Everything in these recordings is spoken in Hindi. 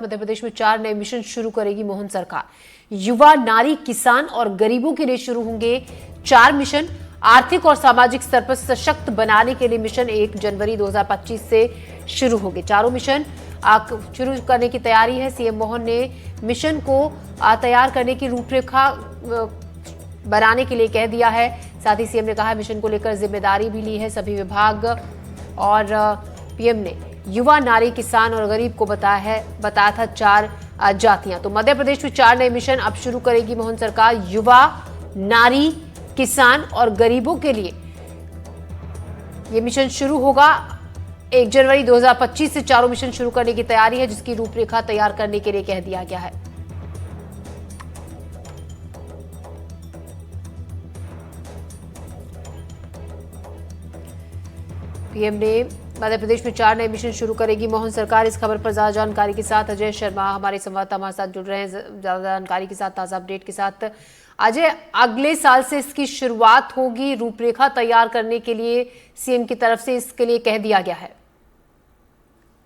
मध्य प्रदेश में 4 नए मिशन शुरू करेगी मोहन सरकार। युवा, नारी, किसान और गरीबों के लिए शुरू होंगे 4 मिशन। आर्थिक और सामाजिक स्तर पर सशक्त बनाने के लिए मिशन 1 जनवरी 2025 से शुरू होंगे। चारों मिशन शुरू करने की तैयारी है। सीएम मोहन ने मिशन को तैयार करने की रूपरेखा बनाने के लिए कह दिया है। साथ ही सीएम ने कहा मिशन को लेकर जिम्मेदारी भी ली है सभी विभाग। और पीएम ने युवा, नारी, किसान और गरीब को बताया था 4 जातियां। तो मध्य प्रदेश में 4 नए मिशन अब शुरू करेगी मोहन सरकार। युवा, नारी, किसान और गरीबों के लिए ये मिशन शुरू होगा। 1 जनवरी 2025 से चारों मिशन शुरू करने की तैयारी है, जिसकी रूपरेखा तैयार करने के लिए कह दिया गया है। पीएम ने मध्य प्रदेश में 4 नए मिशन शुरू करेगी मोहन सरकार। इस खबर पर ज्यादा जानकारी के साथ अजय शर्मा हमारे संवाददाता हमारे साथ जुड़ रहे हैं ज्यादा जानकारी के साथ, ताजा अपडेट के साथ। अजय, अगले साल से इसकी शुरुआत होगी, रूपरेखा तैयार करने के लिए सीएम की तरफ से इसके लिए कह दिया गया है।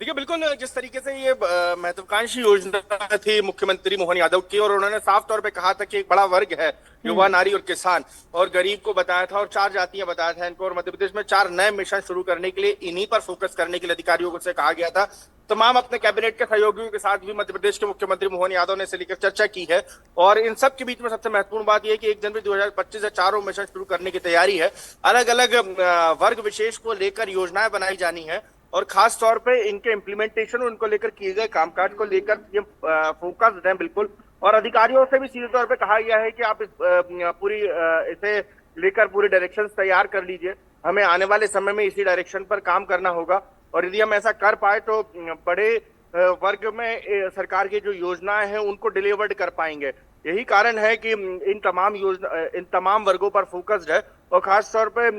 देखिए, बिल्कुल जिस तरीके से ये महत्वाकांक्षी योजना थी मुख्यमंत्री मोहन यादव की, और उन्होंने साफ तौर पे कहा था कि एक बड़ा वर्ग है युवा, नारी और किसान और गरीब को बताया था, और 4 जातियां बताया था इनको, और मध्य प्रदेश में 4 नए मिशन शुरू करने के लिए इन्हीं पर फोकस करने के लिए अधिकारियों से कहा गया था। तमाम अपने कैबिनेट के सहयोगियों के साथ भी मध्य प्रदेश के मुख्यमंत्री मोहन यादव ने इसे लेकर चर्चा की है। और इन सब के बीच में सबसे महत्वपूर्ण बात यह है कि 1 जनवरी 2025 से चारों मिशन शुरू करने की तैयारी है। अलग अलग वर्ग विशेष को लेकर योजनाएं बनाई जानी है, और खास तौर पे इनके इम्प्लीमेंटेशन, उनको लेकर किए गए कामकाज को लेकर ये फोकस है बिल्कुल। और अधिकारियों से भी सीधे तौर पे कहा गया है कि आप इसे लेकर पूरी डायरेक्शंस तैयार कर लीजिए। हमें आने वाले समय में इसी डायरेक्शन पर काम करना होगा, और यदि हम ऐसा कर पाए तो बड़े वर्ग में सरकार की जो योजनाएं हैं उनको डिलीवर्ड कर पाएंगे। यही कारण है कि इन तमाम वर्गों पर फोकस्ड है, और खास तौर पे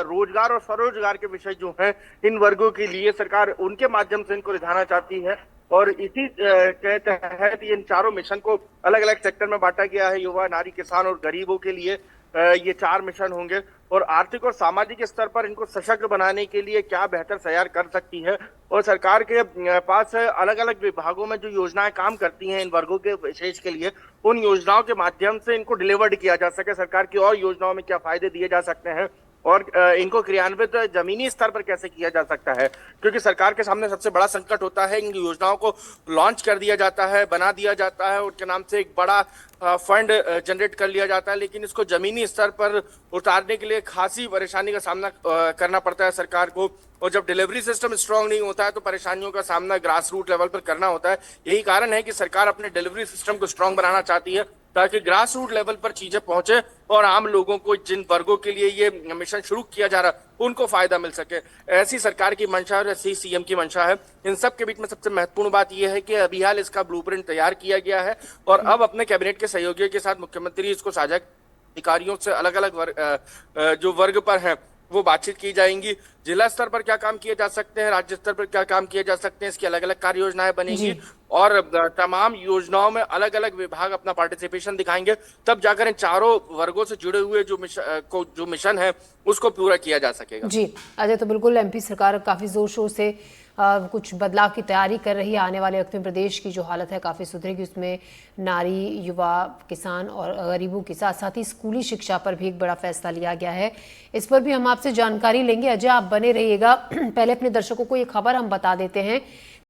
रोजगार और स्वरोजगार के विषय जो हैं इन वर्गों के लिए सरकार उनके माध्यम से इनको रिझाना चाहती है। और इसी के तहत इन चारों मिशन को अलग अलग सेक्टर में बांटा गया है। युवा, नारी, किसान और गरीबों के लिए ये 4 मिशन होंगे, और आर्थिक और सामाजिक स्तर पर इनको सशक्त बनाने के लिए क्या बेहतर तैयार कर सकती है, और सरकार के पास अलग अलग विभागों में जो योजनाएं काम करती हैं इन वर्गों के विशेष के लिए, उन योजनाओं के माध्यम से इनको डिलीवर्ड किया जा सके। सरकार की और योजनाओं में क्या फायदे दिए जा सकते हैं, और इनको क्रियान्वित जमीनी स्तर पर कैसे किया जा सकता है, क्योंकि सरकार के सामने सबसे बड़ा संकट होता है इन योजनाओं को लॉन्च कर दिया जाता है, बना दिया जाता है, उनके नाम से एक बड़ा फंड जनरेट कर लिया जाता है, लेकिन इसको जमीनी स्तर पर उतारने के लिए खासी परेशानी का सामना करना पड़ता है सरकार को। और जब डिलीवरी सिस्टम स्ट्रांग नहीं होता है तो परेशानियों का सामना ग्रास रूट लेवल पर करना होता है। यही कारण है कि सरकार अपने डिलीवरी सिस्टम को स्ट्रांग बनाना चाहती है, ताकि ग्रास रूट लेवल पर चीजें पहुंचे और आम लोगों को, जिन वर्गों के लिए ये मिशन शुरू किया जा रहा है, उनको फायदा मिल सके। ऐसी सरकार की मंशा है, ऐसी सीएम की मंशा है। इन सब के बीच में सबसे महत्वपूर्ण बात यह है कि अभी हाल इसका ब्लूप्रिंट तैयार किया गया है, और अब अपने कैबिनेट के सहयोगियों के साथ मुख्यमंत्री इसको साझा अधिकारियों से अलग अलग जो वर्ग पर हैं वो बातचीत की जाएंगी। जिला स्तर पर क्या काम किए जा सकते हैं, राज्य स्तर पर क्या काम किए जा सकते हैं, इसकी अलग अलग कार्य योजनाएं बनेंगी, और तमाम योजनाओं में अलग अलग विभाग अपना पार्टिसिपेशन दिखाएंगे। तब जाकर इन चारों वर्गों से जुड़े हुए जो मिशन है उसको पूरा किया जा सकेगा। जी अजय, तो बिल्कुल एमपी सरकार काफी जोर शोर से कुछ बदलाव की तैयारी कर रही है। आने वाले वक्त में प्रदेश की जो हालत है काफ़ी सुधरेगी। उसमें नारी, युवा, किसान और गरीबों के साथ साथ ही स्कूली शिक्षा पर भी एक बड़ा फैसला लिया गया है। इस पर भी हम आपसे जानकारी लेंगे। अजय, आप बने रहिएगा। पहले अपने दर्शकों को ये खबर हम बता देते हैं